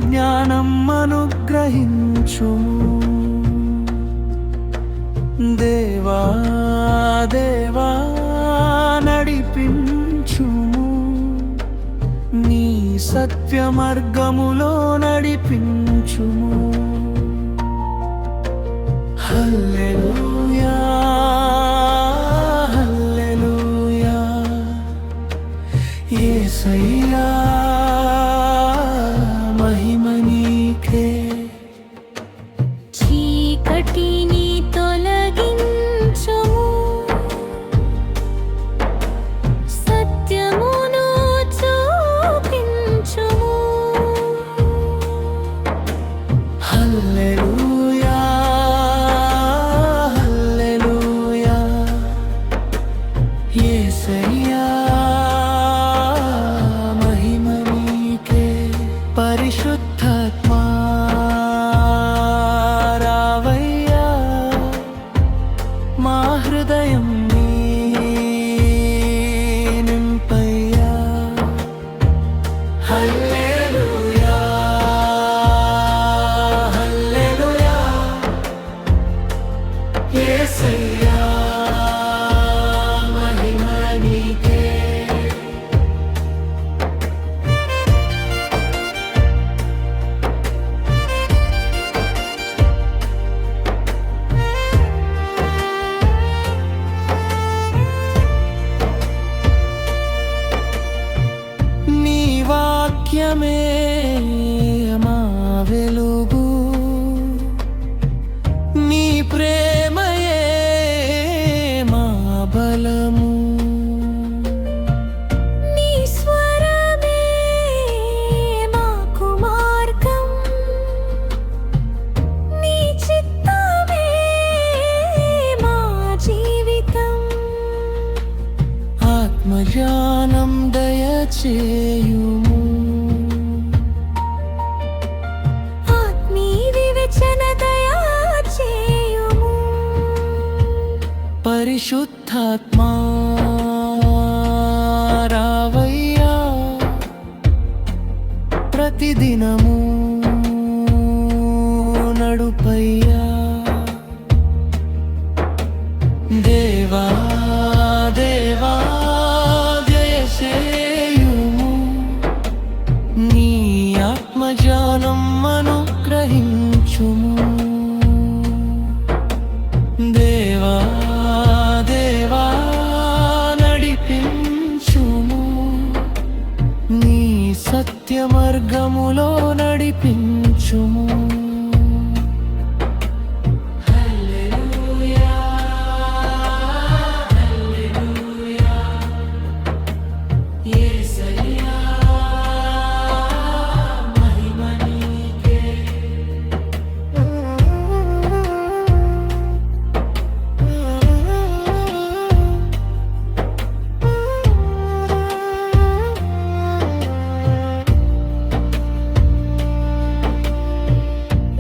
జ్ఞానం అనుగ్రహించుము దేవా దేవా నడిపించుము నీ సత్య మార్గములో నడిపించుము హల్లెలూయా హల్లెలూయా యేసయ్యా మహిమ నీకే చీకటిని తొలగించుము సత్యమును చూపించుము హల్లెలూయా హల్లెలూయా యేసయ్యా మహిమ నీకే పరిశుద్ధాత్మా రావయ్యా మా హృదయం నింపయ్యా హల్లెలూయా హల్లెలూయా యేసయ్యా మహిమ నీకే నీ వాక్యమే మా వెలుగు నీ ప్రేమయే మా బలము నీ స్వరమే మాకు మార్గం నీ చిత్తమే మా జీవితం ఆత్మజ్ఞానం దయచేయుము ఆత్మీయ వివేచన దయచేయుము పరిశుద్ధాత్మా రావయ్యా ప్రతిదినము నడుపయ్యా దేవా దేవా దయచేయుము నీ ఆత్మజ్ఞానం అనుగ్రహించుము దేవా దేవా నడిపించుము నీ సత్య మార్గములో నడిపించుము హల్లెలూయా హల్లెలూయా యేసయ్యా మహిమ నీకే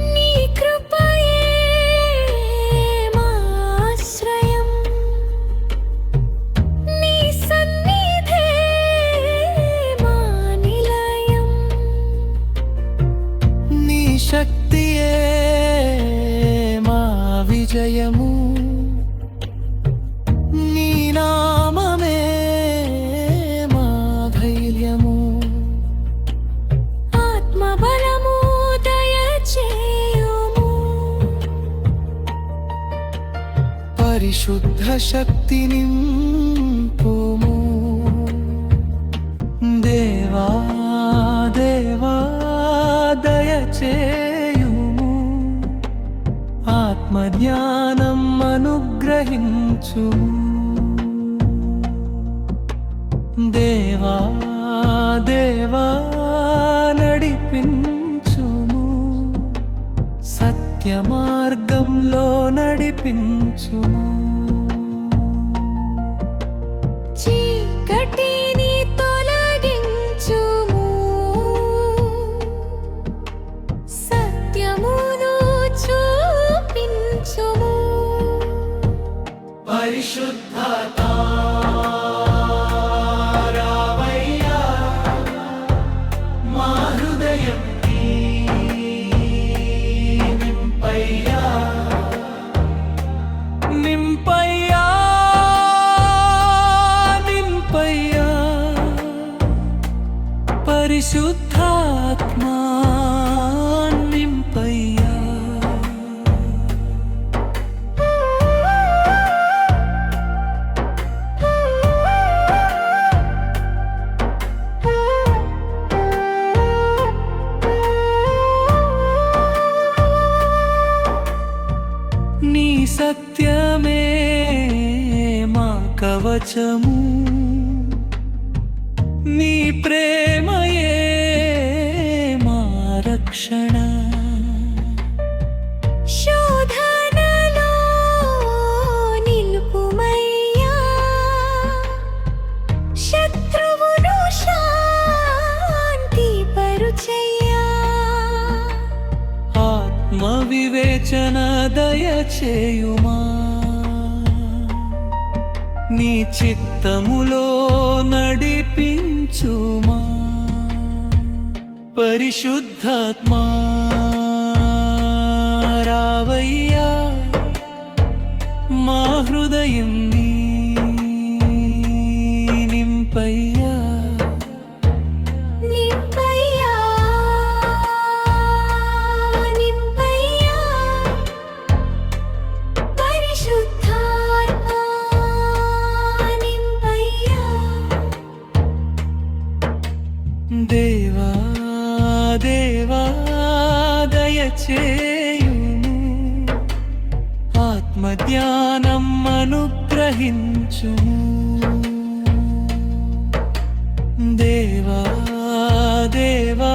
నీ కృపయే మా ఆశ్రయం నీ సన్నిధే మా నిలయం నీ శక్తియే మా విజయము నీ నామమే మా ధైర్యము ఆత్మబలము దయచేయుము పరిశుద్ధ శక్తి నింపుము దేవా దేవా దయచేయుము ఆత్మజ్ఞానం అనుగ్రహించుము దేవా దేవా నడిపించుము సత్య మార్గంలో నడిపించుము చీకటిని తొలగించుము సత్యమును చూపించుము పరిశుద్ధతా రావయ్యా మా హృదయం కవచము నీ ప్రేమయే మా రక్షణ శోధనలో నిలుపుమయ్యా శత్రువును శాంతి పరుచయ్యా ఆత్మ వివేచన దయచేయుమా నీ చిత్తములో నడిపించుమా పరిశుద్ధాత్మా రావయ్యా మా హృదయం నీ నింపయ్యా నింపయ్యా నింపయ్యా పరిశుద్ధాత్మా నింపయ్యా దేవా దేవా దయచేయుము ఆత్మజ్ఞానం అనుగ్రహించుము దేవా దేవా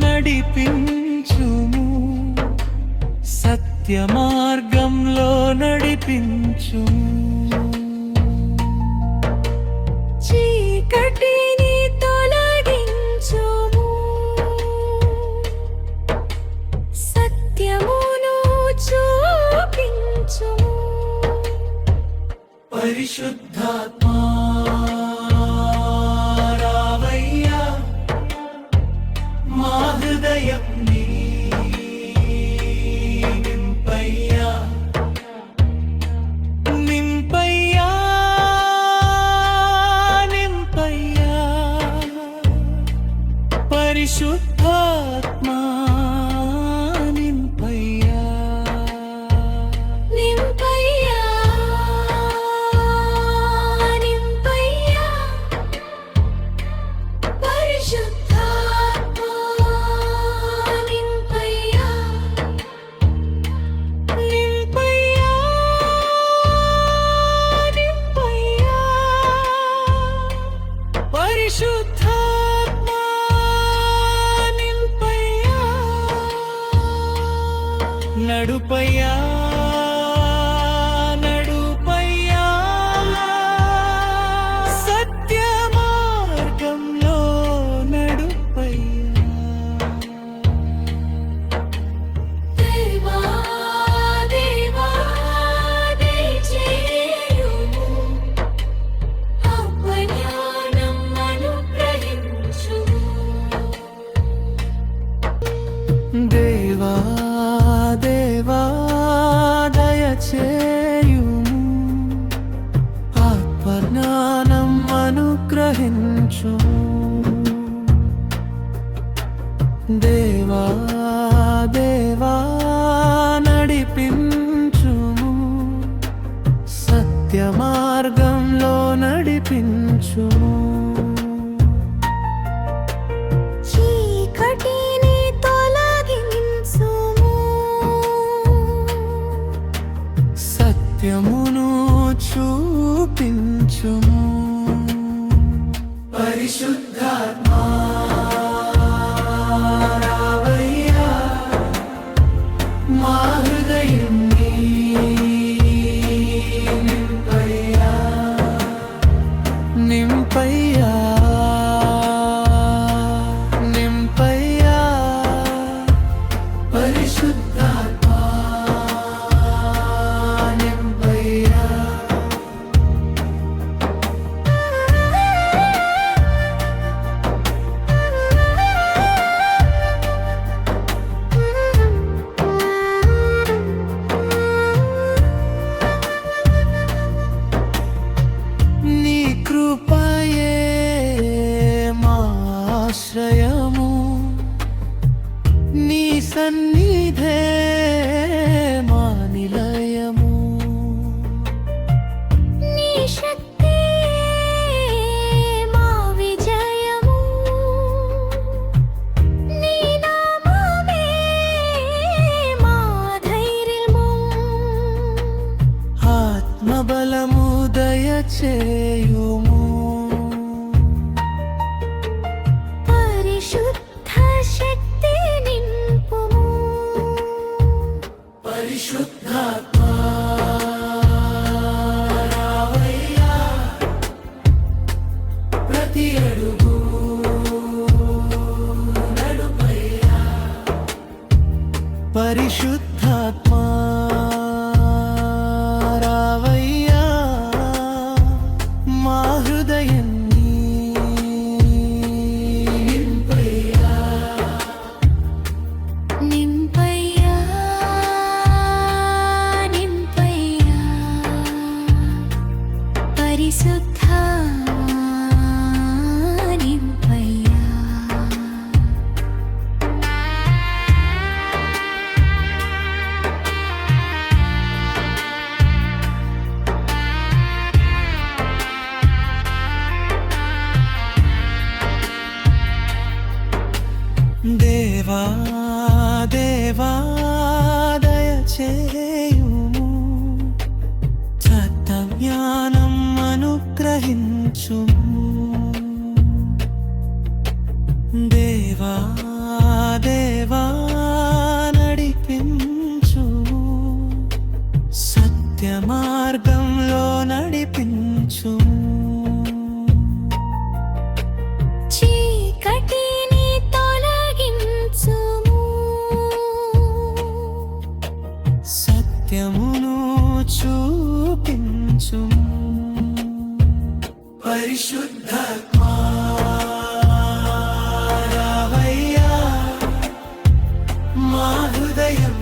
నడిపించుము సత్య మార్గంలో నడిపించుము చీకటిని తొలగించుము సత్యమును చూపించుము పరిశుద్ధాత్మా రావయ్యా మా హృదయం నీ నింపయ్యా నింపయ్యా నింపయ్యా పరిశుద్ధాత్మా నింపయ్యా నింపయ్యా నింపయ్యా పరిశుద్ధాత్మా నింపయ్యా నింపయ్యా నింపయ్యా పరిశుద్ధాత్మా నింపయ్యా నడుపయ్యా నడుపయ్యా సత్య మార్గంలో నడుపయ్యా దేవా దేవా దయచేయుము ఆత్మజ్ఞానం అనుగ్రహించుము దేవా దేవా దయచేయుము ఆత్మజ్ఞానం అనుగ్రహించుము దేవా దేవా నడిపించుము సత్య మార్గంలో నడిపించుము చీకటిని తొలగించుము సత్యమును చూపించుము పరిశుద్ధాత్మా రావయ్యా మా హృదయం నీ నింపయ్యా నింపయ్యా నింపయ్యా పరిశుద్ధాత్మా నింపయ్యా దయచేయుము పరిశుద్ధ శక్తి నింపుము పరిశుద్ధాత్మా రావయ్యా ప్రతి అడుగు నడుపయ్యా పరిశుద్ధాత్మా రావయ్యా మా హృదయాన్ని నింపయ్యా నింపయ్యా నింపయ్యా పరిశుద్ధ నింపయ్యా దేవా దేవా దయచేయుము తత్వజ్ఞానం అనుగ్రహించుము దేవా దేవా నడిపించుము సత్య మార్గంలో నడిపించుము చీకటిని తొలగించుము సత్యమును చూపించుము పరిశుద్ధాత్మా రావయ్యా మా హృదయం